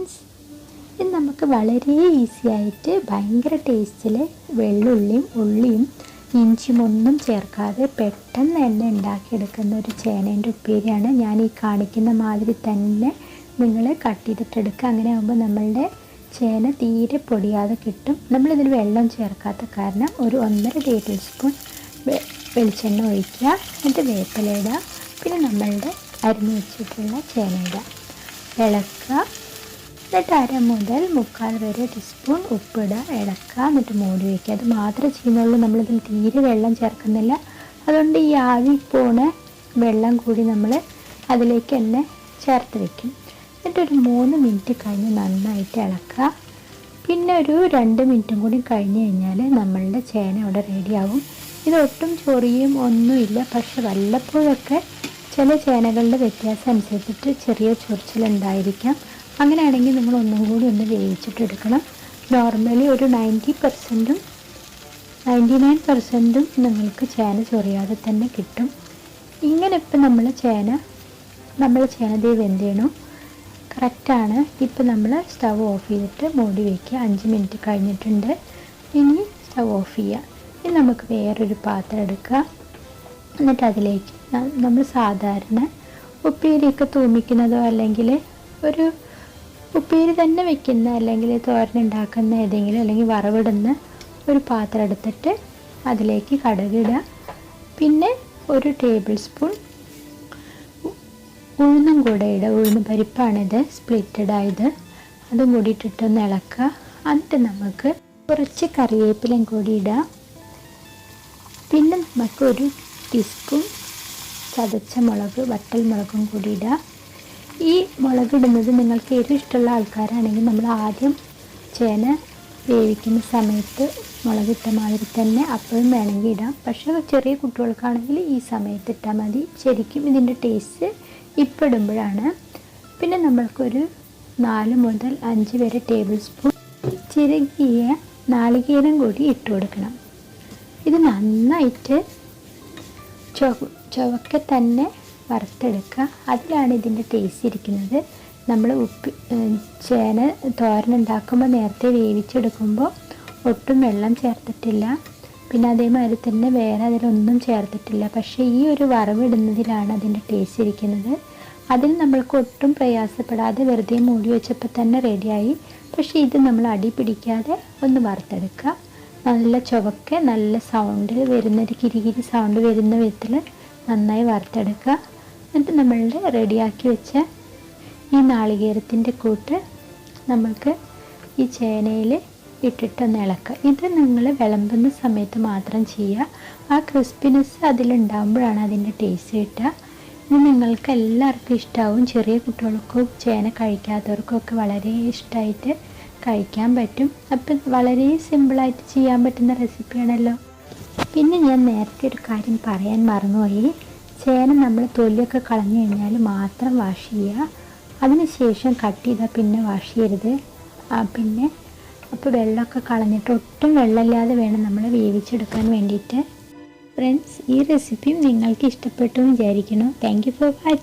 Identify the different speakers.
Speaker 1: Friends, ഇത് നമുക്ക് വളരെ ഈസി ആയിട്ട് ഭയങ്കര ടേസ്റ്റിൽ വെള്ളുള്ളിയും ഉള്ളിയും ഇഞ്ചിയും ഒന്നും ചേർക്കാതെ പെട്ടെന്ന് തന്നെ ഉണ്ടാക്കിയെടുക്കുന്ന ഒരു ചേനേൻ്റെ ഉപ്പേരിയാണ്. ഞാൻ ഈ കാണിക്കുന്ന മാതിരി തന്നെ നിങ്ങൾ കട്ട് ചെയ്തിട്ടെടുക്കുക. അങ്ങനെ ആകുമ്പോൾ നമ്മളുടെ ചേന തീരെ പൊടിയാതെ കിട്ടും. നമ്മളിതിൽ വെള്ളം ചേർക്കാത്ത കാരണം ഒരു 1.5 ടേബിൾ സ്പൂൺ വെളിച്ചെണ്ണ ഒഴിക്കുക. എന്നിട്ട് വേപ്പില ഇടുക. പിന്നെ നമ്മളുടെ അരിഞ്ഞു വെച്ചിട്ടുള്ള ചേന ഇടുക, ഇളക്കുക. എന്നിട്ട് 1/2 മുതൽ 3/4 വരെ ടീസ്പൂൺ ഉപ്പിടുക, ഇളക്കുക. എന്നിട്ട് മൂടി വയ്ക്കുക. അത് മാത്രമേ ചെയ്യുന്നുള്ളൂ. നമ്മളിതിൽ തീരെ വെള്ളം ചേർക്കുന്നില്ല. അതുകൊണ്ട് ഈ ആവി പോണ വെള്ളം കൂടി നമ്മൾ അതിലേക്ക് തന്നെ ചേർത്ത് വയ്ക്കും. എന്നിട്ടൊരു 3 മിനിറ്റ് കഴിഞ്ഞ് നന്നായിട്ട് ഇളക്കുക. പിന്നെ ഒരു 2 മിനിറ്റും കൂടി കഴിഞ്ഞ് കഴിഞ്ഞാൽ നമ്മളുടെ ചേന ഇവിടെ റെഡിയാവും. ഇതൊട്ടും ചൊറിയും ഒന്നുമില്ല. പക്ഷെ വല്ലപ്പോഴൊക്കെ ചില ചേനകളുടെ വ്യത്യാസം അനുസരിച്ചിട്ട് ചെറിയ ചൊറിച്ചിലുണ്ടായിരിക്കാം. അങ്ങനെയാണെങ്കിൽ നിങ്ങൾ ഒന്നും കൂടി ഒന്ന് വേവിച്ചിട്ടെടുക്കണം. നോർമലി ഒരു 90%ഉം 99%ഉം നിങ്ങൾക്ക് ചേന ചൊറിയാതെ തന്നെ കിട്ടും. ഇങ്ങനെ ഇപ്പം നമ്മളെ ചേന ദേ വെന്ത് ചെയ്യണം, കറക്റ്റാണ്. ഇപ്പം നമ്മൾ സ്റ്റവ് ഓഫ് ചെയ്തിട്ട് മൂടി വയ്ക്കുക. 5 മിനിറ്റ് കഴിഞ്ഞിട്ടുണ്ട്. ഇനി സ്റ്റവ് ഓഫ് ചെയ്യുക. ഇനി നമുക്ക് വേറൊരു പാത്രം എടുക്കുക. എന്നിട്ട് അതിലേക്ക് നമ്മൾ സാധാരണ ഉപ്പേരിയൊക്കെ തൂമിക്കുന്നതോ അല്ലെങ്കിൽ ഒരു ഉപ്പേരി തന്നെ വെക്കുന്ന അല്ലെങ്കിൽ തോരൻ ഉണ്ടാക്കുന്ന ഏതെങ്കിലും അല്ലെങ്കിൽ വറവിടുന്ന ഒരു പാത്രം എടുത്തിട്ട് അതിലേക്ക് കടുകിടുക. പിന്നെ ഒരു ടേബിൾ സ്പൂൺ ഉഴുന്നും കൂടെ ഇടുക. ഉഴുന്ന് പരിപ്പാണിത്, സ്പ്ലിറ്റഡ് ആയത്. അതും കൂടി ഇട്ടിട്ടൊന്ന് ഇളക്കുക. എന്നിട്ട് നമുക്ക് കുറച്ച് കറിവേപ്പിലയും കൂടി ഇടുക. പിന്നെ നമുക്കൊരു ടീസ്പൂൺ ചതച്ച മുളക്, വറ്റൽ മുളകും കൂടി ഇടുക. ഈ മുളകിടുന്നത് നിങ്ങൾക്ക് ഏറ്റവും ഇഷ്ടമുള്ള ആൾക്കാരാണെങ്കിൽ നമ്മൾ ആദ്യം ചേന വേവിക്കുന്ന സമയത്ത് മുളകിട്ട മാതിരി തന്നെ അപ്പോഴും വേണമെങ്കിൽ ഇടാം. പക്ഷേ ചെറിയ കുട്ടികൾക്കാണെങ്കിൽ ഈ സമയത്ത് ഇട്ടാൽ മതി. ശരിക്കും ഇതിൻ്റെ ടേസ്റ്റ് ഇപ്പോൾ ഇടുമ്പോഴാണ്. പിന്നെ നമ്മൾക്കൊരു 4 മുതൽ 5 വരെ ടേബിൾ സ്പൂൺ ചിരകിയ നാളികേരം കൂടി ഇട്ട് കൊടുക്കണം. ഇത് നന്നായിട്ട് ചുവക്കെ തന്നെ വറുത്തെടുക്കുക. അതിലാണ് ഇതിൻ്റെ ടേസ്റ്റ് ഇരിക്കുന്നത്. നമ്മൾ ചേന തോരനുണ്ടാക്കുമ്പോൾ നേരത്തെ വേവിച്ചെടുക്കുമ്പോൾ ഒട്ടും വെള്ളം ചേർത്തിട്ടില്ല. പിന്നെ അതേമാതിരി തന്നെ വേറെ അതിലൊന്നും ചേർത്തിട്ടില്ല. പക്ഷേ ഈ ഒരു വറവിടുന്നതിലാണ് അതിൻ്റെ ടേസ്റ്റ് ഇരിക്കുന്നത്. അതിൽ നമ്മൾക്ക് ഒട്ടും പ്രയാസപ്പെടാതെ വെറുതെ മൂടി വെച്ചപ്പോൾ തന്നെ റെഡിയായി. പക്ഷേ ഇത് നമ്മൾ അടി പിടിക്കാതെ ഒന്ന് വറുത്തെടുക്കുക. നല്ല ചുവക്കെ നല്ല സൗണ്ടിൽ വരുന്നൊരു കിരികിരി സൗണ്ട് വരുന്ന വിധത്തിൽ നന്നായി വറുത്തെടുക്കുക. എന്നിട്ട് നമ്മളുടെ റെഡിയാക്കി വെച്ച ഈ നാളികേരത്തിൻ്റെ കൂട്ട് നമ്മൾക്ക് ഈ ചേനയിൽ ഇട്ടിട്ടൊന്ന് ഇളക്കുക. ഇത് നിങ്ങൾ വിളമ്പുന്ന സമയത്ത് മാത്രം ചെയ്യുക. ആ ക്രിസ്പിനെസ് അതിലുണ്ടാകുമ്പോഴാണ് അതിൻ്റെ ടേസ്റ്റ് കിട്ടുക. ഇത് നിങ്ങൾക്ക് എല്ലാവർക്കും ഇഷ്ടമാവും. ചെറിയ കുട്ടികൾക്കും ചേന കഴിക്കാത്തവർക്കും ഒക്കെ വളരെ ഇഷ്ടമായിട്ട് കഴിക്കാൻ പറ്റും. അപ്പം വളരെ സിമ്പിളായിട്ട് ചെയ്യാൻ പറ്റുന്ന റെസിപ്പിയാണല്ലോ. പിന്നെ ഞാൻ നേരത്തെ ഒരു കാര്യം പറയാൻ മറന്നുപോയി. ചേന നമ്മൾ തൊലിയൊക്കെ കളഞ്ഞു കഴിഞ്ഞാൽ മാത്രം വാഷ് ചെയ്യുക. അതിന് ശേഷം കട്ട് ചെയ്താൽ പിന്നെ വാഷ് ചെയ്യരുത്. പിന്നെ അപ്പോൾ വെള്ളമൊക്കെ കളഞ്ഞിട്ട് ഒട്ടും വെള്ളമില്ലാതെ വേണം നമ്മൾ വേവിച്ചെടുക്കാൻ വേണ്ടിയിട്ട്. ഫ്രണ്ട്സ്, ഈ റെസിപ്പിയും നിങ്ങൾക്ക് ഇഷ്ടപ്പെട്ടു എന്ന് വിചാരിക്കുന്നു. Thank you for watching.